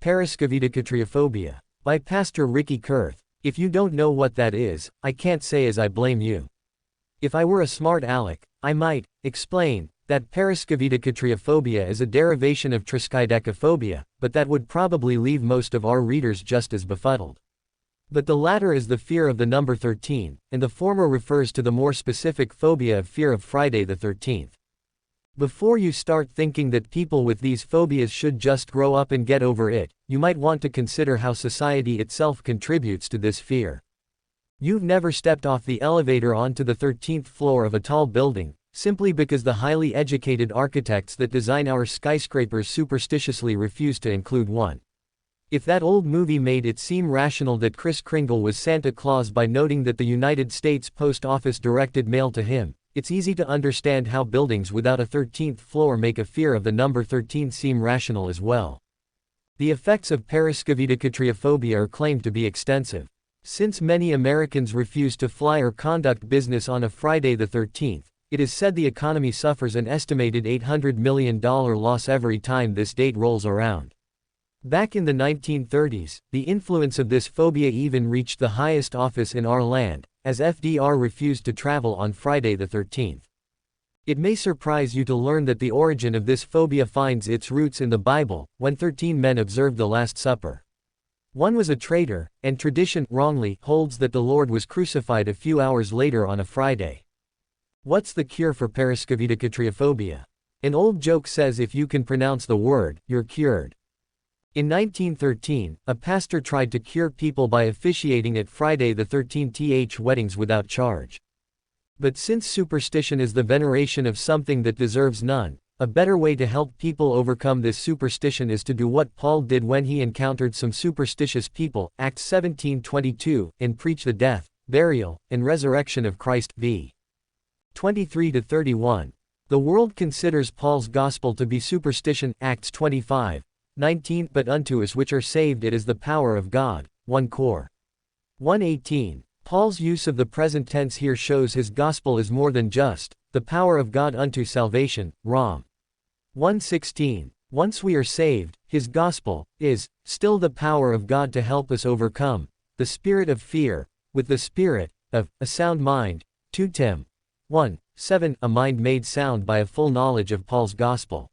Paraskevidekatriaphobia. By Pastor Ricky Kurth. If you don't know what that is, I can't say as I blame you. If I were a smart aleck, I might explain that Paraskevidekatriaphobia is a derivation of Paraskevidekaphobia, but that would probably leave most of our readers just as befuddled. But the latter is the fear of the number 13, and the former refers to the more specific phobia of fear of Friday the 13th. Before you start thinking that people with these phobias should just grow up and get over it, you might want to consider how society itself contributes to this fear. You've never stepped off the elevator onto the 13th floor of a tall building, simply because the highly educated architects that design our skyscrapers superstitiously refuse to include one. If that old movie made it seem rational that Kris Kringle was Santa Claus by noting that the United States Post Office directed mail to him, it's easy to understand how buildings without a 13th floor make a fear of the number 13 seem rational as well. The effects of Paraskevidekatriaphobia are claimed to be extensive. Since many Americans refuse to fly or conduct business on a Friday the 13th, it is said the economy suffers an estimated $800 million loss every time this date rolls around. Back in the 1930s, the influence of this phobia even reached the highest office in our land, as FDR refused to travel on Friday the 13th. It may surprise you to learn that the origin of this phobia finds its roots in the Bible, when 13 men observed the Last Supper. One was a traitor, and tradition wrongly holds that the Lord was crucified a few hours later on a Friday. What's the cure for Paraskevidekatriaphobia? An old joke says if you can pronounce the word, you're cured. In 1913, a pastor tried to cure people by officiating at Friday the 13th weddings without charge. But since superstition is the veneration of something that deserves none, a better way to help people overcome this superstition is to do what Paul did when he encountered some superstitious people, Acts 17:22, and preach the death, burial, and resurrection of Christ v. 23-31. The world considers Paul's gospel to be superstition, Acts 25:19, but unto us which are saved it is the power of God, 1 Cor. 1:18. Paul's use of the present tense here shows his gospel is more than just the power of God unto salvation, Rom. 1:16. Once we are saved, his gospel is still the power of God to help us overcome the spirit of fear with the spirit of a sound mind, 2 Tim. 1:7. A mind made sound by a full knowledge of Paul's gospel.